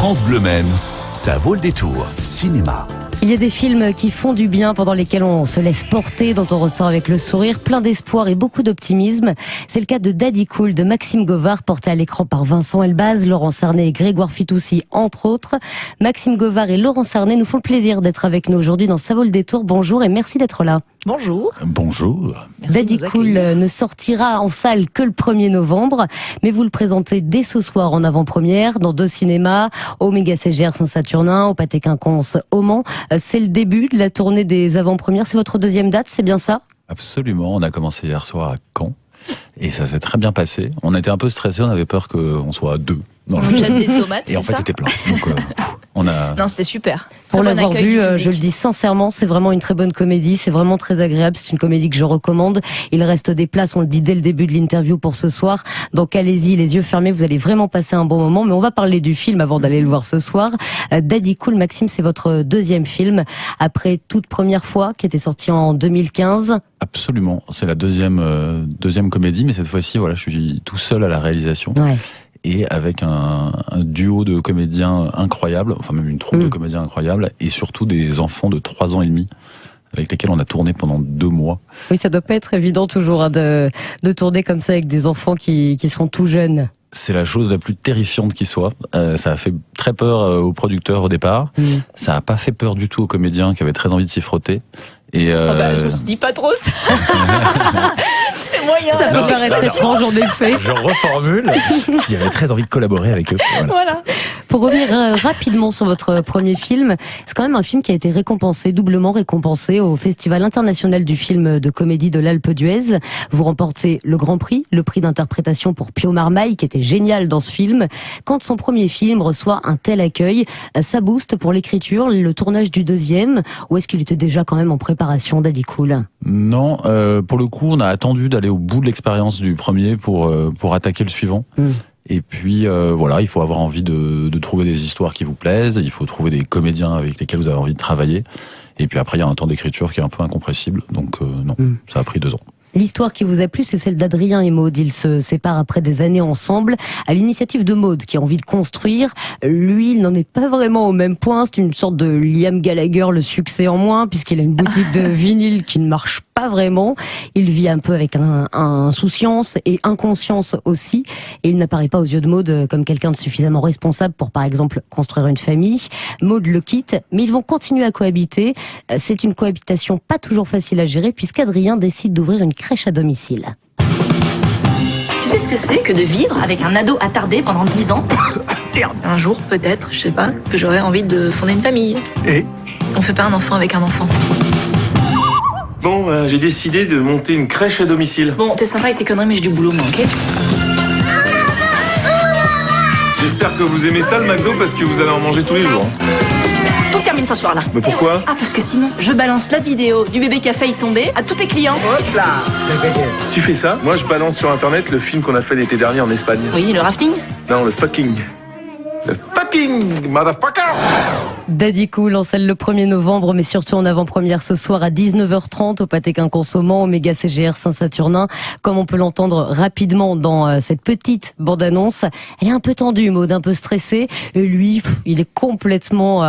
France Bleu Maine, ça vaut le détour. Cinéma. Il y a des films qui font du bien, pendant lesquels on se laisse porter, dont on ressort avec le sourire, plein d'espoir et beaucoup d'optimisme. C'est le cas de Daddy Cool de Maxime Govard, porté à l'écran par Vincent Elbaz, Laurent Sarnet et Grégoire Fitoussi, entre autres. Maxime Govard et Laurent Sarnet nous font le plaisir d'être avec nous aujourd'hui dans Ça vaut le détour. Bonjour et merci d'être là. Bonjour. Bonjour. Daddy Cool ne sortira en salle que le 1er novembre, mais vous le présentez dès ce soir en avant-première dans 2 cinémas, au Méga CGR Saint-Saturnin, au Pâté Quinconce au Mans. C'est le début de la tournée des avant-premières. C'est votre 2e date, c'est bien ça? Absolument. On a commencé hier soir à Caen et ça s'est très bien passé. On était un peu stressés, on avait peur qu'on soit à 2 dans le Jette des tomates, et en fait c'était plein. Donc on a. Non, c'était super. Pour Très bon l'avoir accueil vu, du public. je le dis sincèrement, c'est vraiment une très bonne comédie, c'est vraiment très agréable, c'est une comédie que je recommande. Il reste des places, on le dit dès le début de l'interview pour ce soir, donc allez-y, les yeux fermés, vous allez vraiment passer un bon moment, mais on va parler du film avant d'aller le voir ce soir. Daddy Cool, Maxime, c'est votre 2e film, après toute première fois, qui était sorti en 2015. Absolument. C'est la deuxième comédie, mais cette fois-ci, voilà, je suis tout seul à la réalisation. Ouais. Et avec un duo de comédiens incroyables, enfin même une troupe de comédiens incroyables, et surtout des enfants de 3 ans et demi, avec lesquels on a tourné pendant 2 mois. Oui, ça doit pas être évident toujours de tourner comme ça avec des enfants qui sont tout jeunes. C'est la chose la plus terrifiante qui soit. Ça a fait très peur aux producteurs au départ. Ça a pas fait peur du tout aux comédiens qui avaient très envie de s'y frotter. Et Ça se dit pas trop, ça. C'est moyen. Ça peut paraître étrange en effet. Je reformule. Qui avait très envie de collaborer avec eux. Voilà. Pour revenir rapidement sur votre premier film, c'est quand même un film qui a été récompensé, doublement récompensé au Festival international du film de comédie de l'Alpe d'Huez. Vous remportez le Grand Prix, le prix d'interprétation pour Pio Marmaille, qui était génial dans ce film. Quand son premier film reçoit un tel accueil, ça booste pour l'écriture, le tournage du 2e, ou est-ce qu'il était déjà quand même en préparation, Daddy Cool? Non, pour le coup, on a attendu d'aller au bout de l'expérience du premier pour attaquer le suivant. Et puis voilà, il faut avoir envie de trouver des histoires qui vous plaisent, il faut trouver des comédiens avec lesquels vous avez envie de travailler. Et puis après, il y a un temps d'écriture qui est un peu incompressible. Donc non, ça a pris 2 ans. L'histoire qui vous a plu, c'est celle d'Adrien et Maude. Ils se séparent après des années ensemble, à l'initiative de Maude, qui a envie de construire. Lui, il n'en est pas vraiment au même point. C'est une sorte de Liam Gallagher, le succès en moins, puisqu'il a une boutique de vinyle qui ne marche pas vraiment. Il vit un peu avec insouciance et inconscience aussi. Et il n'apparaît pas aux yeux de Maude comme quelqu'un de suffisamment responsable pour, par exemple, construire une famille. Maude le quitte, mais ils vont continuer à cohabiter. C'est une cohabitation pas toujours facile à gérer, puisqu'Adrien décide d'ouvrir une crèche à domicile. Tu sais ce que c'est que de vivre avec un ado attardé pendant 10 ans? Un jour, peut-être, je sais pas, que j'aurais envie de fonder une famille. Et On fait pas un enfant avec un enfant. bon, j'ai décidé de monter une crèche à domicile. Bon, t'es sympa avec tes conneries, mais j'ai du boulot, moi, ok? J'espère que vous aimez ça, le McDo, parce que vous allez en manger tous les jours. Tout termine ce soir-là. Mais pourquoi? Ah, parce que sinon, je balance la vidéo du bébé qui a failli tomber à tous tes clients. Si tu fais ça, moi je balance sur internet le film qu'on a fait l'été dernier en Espagne. Oui, le rafting. Non, le fucking. Le fucking motherfucker! Daddy Cool en salle le 1er novembre, mais surtout en avant-première ce soir à 19h30 au Pâté Quinconce au Mans, au Méga CGR Saint-Saturnin. Comme on peut l'entendre rapidement dans cette petite bande-annonce, elle est un peu tendue, Maud, un peu stressée. Et lui, il est complètement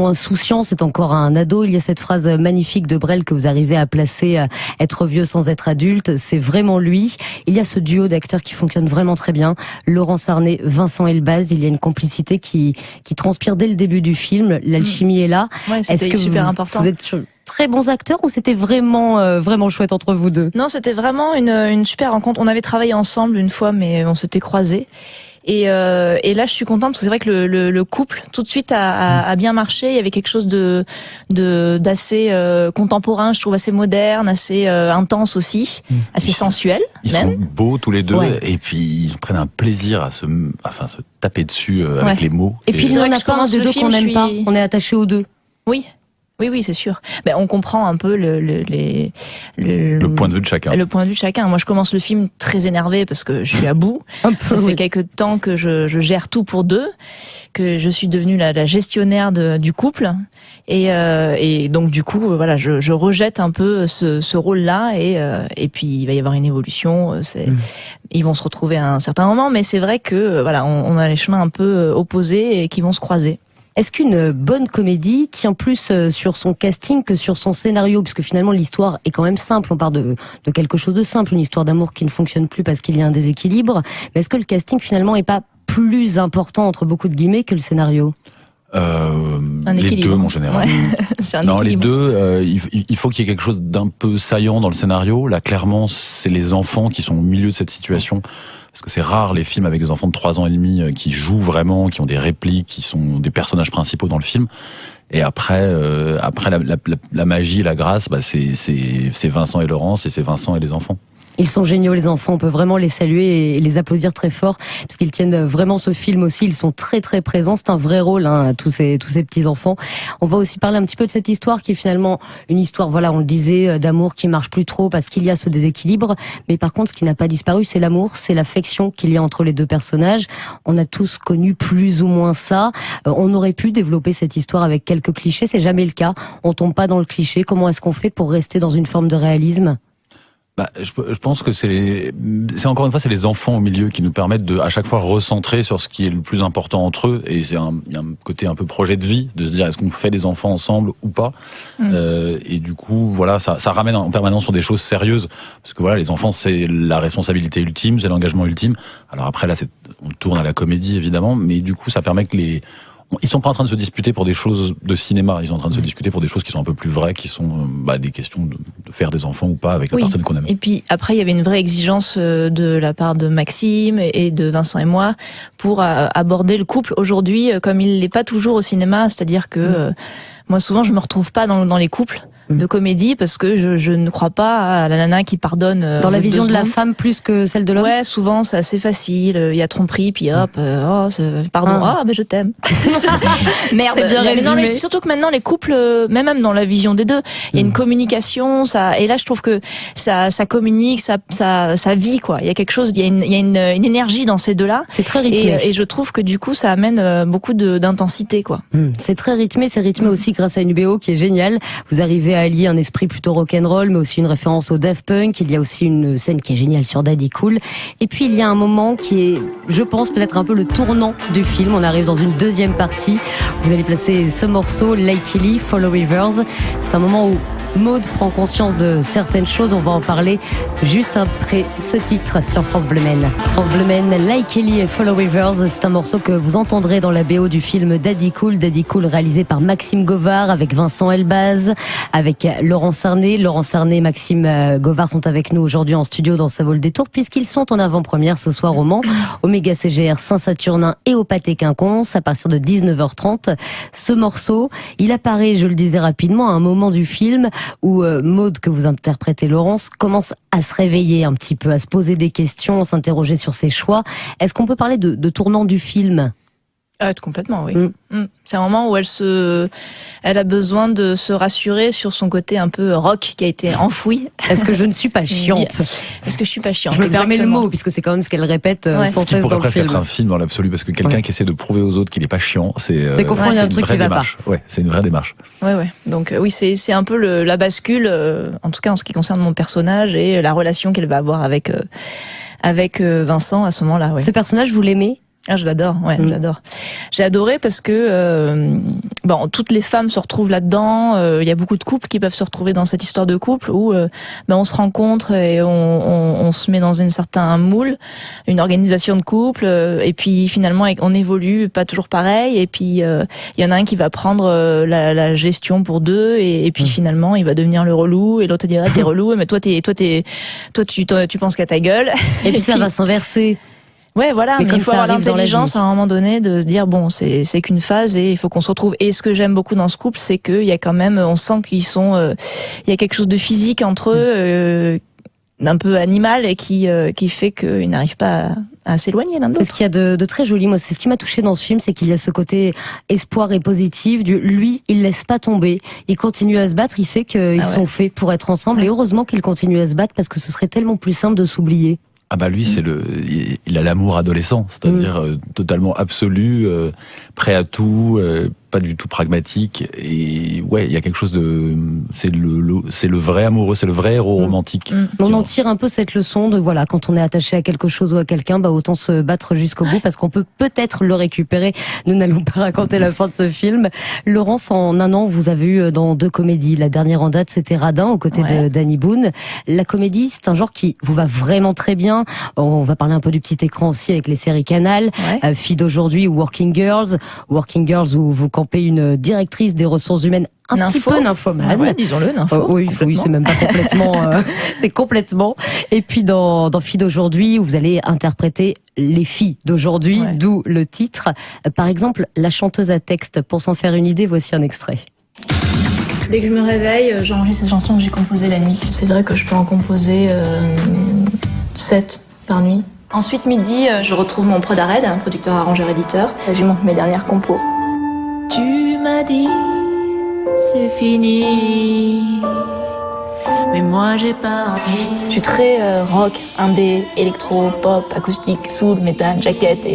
insouciant. C'est encore un ado. Il y a cette phrase magnifique de Brel que vous arrivez à placer, être vieux sans être adulte. C'est vraiment lui. Il y a ce duo d'acteurs qui fonctionne vraiment très bien. Laurent Sarnet, Vincent Elbaz. Il y a une complicité qui transpire dès le début du film. L'alchimie est là. Ouais, c'était super important. Vous êtes sur très bons acteurs ou c'était vraiment chouette entre vous deux? Non, c'était vraiment une super rencontre. On avait travaillé ensemble une fois, mais on s'était croisés. Et là, je suis contente parce que c'est vrai que le couple tout de suite a bien marché. Il y avait quelque chose d'assez contemporain, je trouve, assez moderne, assez intense aussi, assez sensuel. Ils même. sont beaux tous les deux, Ouais. et puis ils prennent un plaisir à se taper dessus avec les mots. Et puis il c'est n'y en vrai que a je pas un commence des le deux film, qu'on n'aime je pas. suis- On est attaché aux deux. Oui. Oui, c'est sûr. Ben, on comprend un peu le point de vue de chacun. Le point de vue de chacun. Moi, je commence le film très énervée parce que je suis à bout. Ça fait quelques temps que je gère tout pour deux, que je suis devenue la gestionnaire du couple. Et donc, du coup, voilà, je rejette un peu ce rôle-là et puis il va y avoir une évolution. Ils vont se retrouver à un certain moment, mais c'est vrai que voilà, on a les chemins un peu opposés et qui vont se croiser. Est-ce qu'une bonne comédie tient plus sur son casting que sur son scénario? Parce que finalement, l'histoire est quand même simple. On part de quelque chose de simple, une histoire d'amour qui ne fonctionne plus parce qu'il y a un déséquilibre. Mais est-ce que le casting, finalement, est pas plus important, entre beaucoup de guillemets, que le scénario? Les deux, mon général. Ouais. C'est un non, équilibre. les deux, il faut qu'il y ait quelque chose d'un peu saillant dans le scénario. Là, clairement, c'est les enfants qui sont au milieu de cette situation. Parce que c'est rare les films avec des enfants de 3 ans et demi qui jouent vraiment, qui ont des répliques, qui sont des personnages principaux dans le film. Et après la magie et la grâce, bah c'est Vincent et Laurence, et c'est Vincent et les enfants. Ils sont géniaux, les enfants. On peut vraiment les saluer et les applaudir très fort parce qu'ils tiennent vraiment ce film aussi. Ils sont très très présents. C'est un vrai rôle, tous ces petits enfants. On va aussi parler un petit peu de cette histoire qui est finalement une histoire, voilà, on le disait, d'amour qui marche plus trop parce qu'il y a ce déséquilibre. Mais par contre, ce qui n'a pas disparu, c'est l'amour, c'est l'affection qu'il y a entre les deux personnages. On a tous connu plus ou moins ça. On aurait pu développer cette histoire avec quelques clichés. C'est jamais le cas. On tombe pas dans le cliché. Comment est-ce qu'on fait pour rester dans une forme de réalisme? Bah, je pense que c'est encore une fois, c'est les enfants au milieu qui nous permettent de, à chaque fois, recentrer sur ce qui est le plus important entre eux. Et il y a un côté un peu projet de vie, de se dire est-ce qu'on fait des enfants ensemble ou pas. Et du coup, voilà, ça ramène en permanence sur des choses sérieuses. Parce que voilà, les enfants, c'est la responsabilité ultime, c'est l'engagement ultime. Alors après, là, on tourne à la comédie, évidemment, mais du coup, ça permet que ils sont pas en train de se disputer pour des choses de cinéma, ils sont en train de se discuter pour des choses qui sont un peu plus vraies, qui sont des questions de faire des enfants ou pas avec la personne qu'on aime. Et puis après, il y avait une vraie exigence de la part de Maxime et de Vincent et moi pour aborder le couple aujourd'hui comme il l'est pas toujours au cinéma, c'est-à-dire que moi souvent je me retrouve pas dans les couples de comédie parce que je ne crois pas à la nana qui pardonne. Dans la vision de la femme plus que celle de l'homme. Ouais, souvent c'est assez facile. Il y a tromperie, puis hop, pardon, mais je t'aime. Merde. C'est bien résumé. Non, mais c'est surtout que maintenant les couples, même dans la vision des deux, il y a une communication. Et là je trouve que ça communique, ça vit quoi. Il y a quelque chose, il y a une énergie dans ces deux-là. C'est très rythmé. Et je trouve que du coup ça amène beaucoup d'intensité quoi. C'est très rythmé. C'est rythmé aussi grâce à une BO qui est géniale. Vous arrivez à allier un esprit plutôt rock'n'roll, mais aussi une référence au Daft Punk. Il y a aussi une scène qui est géniale sur Daddy Cool. Et puis il y a un moment qui est, je pense, peut-être un peu le tournant du film. On arrive dans une deuxième partie. Vous allez placer ce morceau, Like Ellie, Follow Rivers. C'est un moment où Maud prend conscience de certaines choses. On va en parler juste après ce titre sur France Bleu Maine. France Bleu Maine, Like Ellie et Follow Rivers. C'est un morceau que vous entendrez dans la BO du film Daddy Cool. Daddy Cool réalisé par Maxime Govard avec Vincent Elbaz, avec Laurent Sarné. Laurent Sarné et Maxime Govard sont avec nous aujourd'hui en studio dans Ça vaut le détour puisqu'ils sont en avant-première ce soir au Mans, au Méga CGR Saint-Saturnin et au Pâté Quinconce à partir de 19h30. Ce morceau, il apparaît, je le disais rapidement, à un moment du film où Maud, que vous interprétez Laurence, commence à se réveiller un petit peu, à se poser des questions, s'interroger sur ses choix. Est-ce qu'on peut parler de tournant du film ? Complètement, oui. C'est un moment où elle a besoin de se rassurer sur son côté un peu rock qui a été enfoui. Est-ce que je ne suis pas chiante ? Est-ce que je suis pas chiante ? Je me permets le mot, puisque c'est quand même ce qu'elle répète sans cesse dans le film. Être un film dans l'absolu, parce que quelqu'un qui essaie de prouver aux autres qu'il n'est pas chiant, c'est qu'au fond, il y a un truc qui va pas. Ouais, c'est une vraie démarche. Ouais. Donc oui, c'est un peu la bascule, en tout cas en ce qui concerne mon personnage et la relation qu'elle va avoir avec Vincent à ce moment-là. Ouais. Ce personnage, vous l'aimez ? Je l'adore, je l'adore. J'ai adoré parce que toutes les femmes se retrouvent là-dedans. Il y a beaucoup de couples qui peuvent se retrouver dans cette histoire de couple où on se rencontre et on se met dans un certain moule, une organisation de couple, et puis finalement on évolue pas toujours pareil. Et puis il y en a un qui va prendre la gestion pour deux, et puis finalement il va devenir le relou, et l'autre dira t'es relou, mais toi tu penses qu'à ta gueule. Et puis ça va s'inverser. Ouais, voilà, mais il faut avoir l'intelligence à à un moment donné de se dire c'est qu'une phase et il faut qu'on se retrouve. Et ce que j'aime beaucoup dans ce couple, c'est qu'il y a quand même, on sent qu'ils sont, il y a quelque chose de physique entre eux d'un peu animal et qui fait qu'ils n'arrivent pas à s'éloigner l'un de l'autre. C'est ce qu'il y a de très joli. Moi, c'est ce qui m'a touché dans ce film, c'est qu'il y a ce côté espoir et positif. Lui, il laisse pas tomber. Il continue à se battre. Il sait qu'ils sont faits pour être ensemble. Et heureusement qu'il continue à se battre parce que ce serait tellement plus simple de s'oublier. Ah bah lui, il a l'amour adolescent, c'est-à-dire totalement absolu, prêt à tout, pas du tout pragmatique. Et ouais, il y a quelque chose de, c'est le vrai amoureux, c'est le vrai héros romantique. On en tire un peu cette leçon de voilà, quand on est attaché à quelque chose ou à quelqu'un, bah autant se battre jusqu'au bout parce qu'on peut peut-être le récupérer. Nous n'allons pas raconter la fin de ce film. Laurence, en un an, vous avez eu dans 2 comédies. La dernière en date, c'était Radin aux côtés de Danny Boone. La comédie, c'est un genre qui vous va vraiment très bien. On va parler un peu du petit écran aussi avec les séries Canal, Filles d'aujourd'hui ou Working Girls où vous campez une directrice des ressources humaines un petit peu nymphomane. Ouais, disons-le, nympho. Oui, c'est même pas complètement, c'est complètement. Et puis dans Filles d'aujourd'hui, où vous allez interpréter les filles d'aujourd'hui, d'où le titre. Par exemple, la chanteuse à texte. Pour s'en faire une idée, voici un extrait. Dès que je me réveille, j'enregistre ces chansons que j'ai composées la nuit. C'est vrai que je peux en composer 7 par nuit. Ensuite, midi, je retrouve mon prod Ared, un producteur, arrangeur, éditeur. Je lui montre mes dernières compos. Tu m'as dit, c'est fini, mais moi j'ai pas envie. Je suis très rock, indé, électro, pop, acoustique, soul, métal, jacket.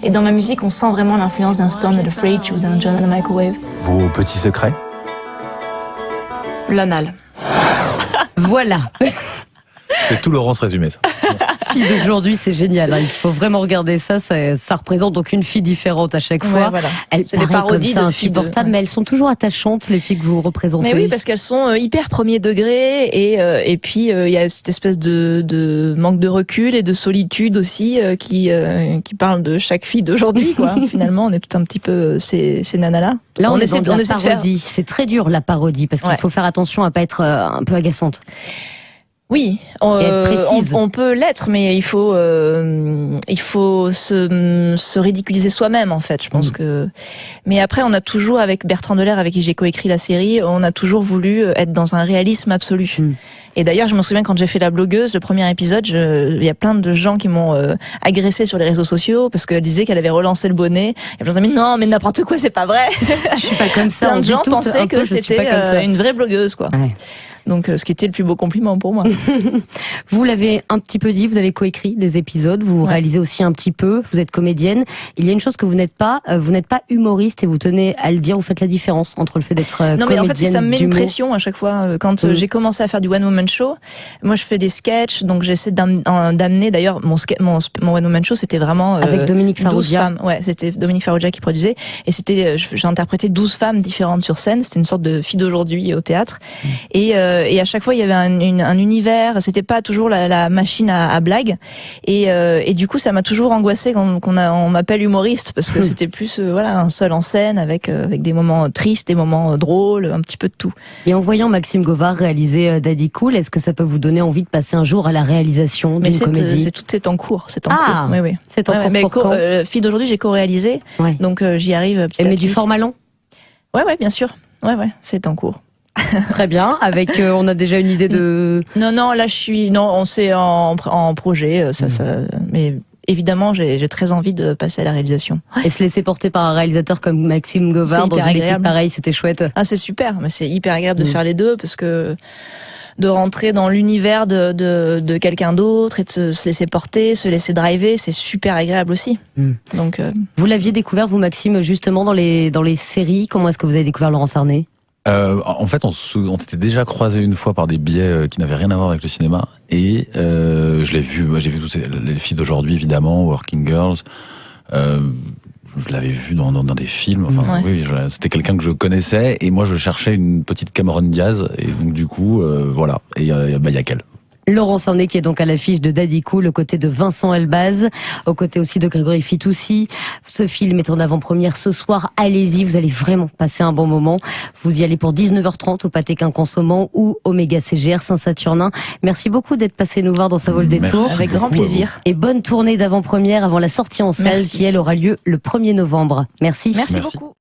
Et dans ma musique, on sent vraiment l'influence d'un Stone and the Fridge ou d'un John and the Microwave. Vos petits secrets? L'anal. Voilà. C'est tout Laurence résumé, ça. Filles d'aujourd'hui, c'est génial. Il faut vraiment regarder ça. Ça représente donc une fille différente à chaque fois. Voilà. Elles c'est des parodies comme ça, de filles insupportables, mais elles sont toujours attachantes, les filles que vous représentez. Mais oui, parce qu'elles sont hyper premier degré et puis il y a cette espèce de manque de recul et de solitude aussi qui parle de chaque fille d'aujourd'hui, quoi. Finalement, on est tout un petit peu ces nanas-là. Là, on essaie de la faire. parodie. C'est très dur, la parodie, parce qu'il faut faire attention à pas être un peu agaçante. Oui, on peut l'être, mais il faut se ridiculiser soi-même, en fait. Je pense que. Mais après, on a toujours, avec Bertrand Delair, avec qui j'ai coécrit la série, on a toujours voulu être dans un réalisme absolu. Et d'ailleurs, je me souviens quand j'ai fait La Blogueuse, le premier épisode, il y a plein de gens qui m'ont agressé sur les réseaux sociaux parce qu'elle disait qu'elle avait relancé le bonnet. Et plein de gens m'ont dit non, mais n'importe quoi, c'est pas vrai. Je suis pas comme ça. Plein de gens pensaient que c'était une vraie blogueuse, quoi. Ouais. Donc, ce qui était le plus beau compliment pour moi. Vous l'avez un petit peu dit, vous avez coécrit des épisodes, vous réalisez aussi un petit peu, vous êtes comédienne. Il y a une chose que vous n'êtes pas humoriste et vous tenez à le dire, vous faites la différence entre le fait d'être comédienne. Non, mais en fait, ça me met une pression à chaque fois. Quand j'ai commencé à faire du one woman show, moi je fais des sketchs, donc j'essaie d'amener, d'ailleurs, mon one woman show, c'était vraiment avec Dominique Farrugia. 12 femmes. Ouais, c'était Dominique Farrugia qui produisait, et c'était, j'ai interprété 12 femmes différentes sur scène. C'était une sorte de Fille d'aujourd'hui au théâtre. Et à chaque fois il y avait un univers, c'était pas toujours la machine à blagues, et du coup ça m'a toujours angoissée quand on m'appelle humoriste, parce que c'était plus un seul en scène avec des moments tristes, des moments drôles, un petit peu de tout. Et en voyant Maxime Govard réaliser Daddy Cool, est-ce que ça peut vous donner envie de passer un jour à la réalisation d'une comédie? C'est en cours, c'est en cours. Oui. C'est en cours. Mais Fille d'aujourd'hui, j'ai co-réalisé, donc j'y arrive petit à petit. Mais du format long? Ouais, bien sûr. Ouais, c'est en cours. Très bien. Avec, on a déjà une idée de. Non, là on s'est en projet, mais évidemment, j'ai très envie de passer à la réalisation. Et se laisser porter par un réalisateur comme Maxime Govard dans une équipe pareille, c'était chouette. Ah, c'est super, mais c'est hyper agréable de faire les deux, parce que de rentrer dans l'univers de quelqu'un d'autre et de se laisser porter, se laisser driver, c'est super agréable aussi. Donc, vous l'aviez découvert, vous, Maxime, justement dans les séries. Comment est-ce que vous avez découvert Laurence Arnay? En fait, on s'était déjà croisés une fois par des biais qui n'avaient rien à voir avec le cinéma, et j'ai vu toutes les filles d'aujourd'hui, évidemment, Working Girls. Je l'avais vu dans des films. Enfin, oui, c'était quelqu'un que je connaissais, et moi je cherchais une petite Cameron Diaz, et donc du coup, voilà. Et il y a qu'elle. Laurence Arnay qui est donc à l'affiche de Daddy Cool aux côtés de Vincent Elbaz, aux côtés aussi de Grégory Fitoussi. Ce film est en avant-première ce soir. Allez-y, vous allez vraiment passer un bon moment. Vous y allez pour 19h30 au Pâté Quin Consommant ou au Méga CGR Saint-Saturnin. Merci beaucoup d'être passé nous voir dans Ça vaut le détour. Avec grand plaisir. Et bonne tournée d'avant-première avant la sortie en salle qui, elle, aura lieu le 1er novembre. Merci. Merci beaucoup.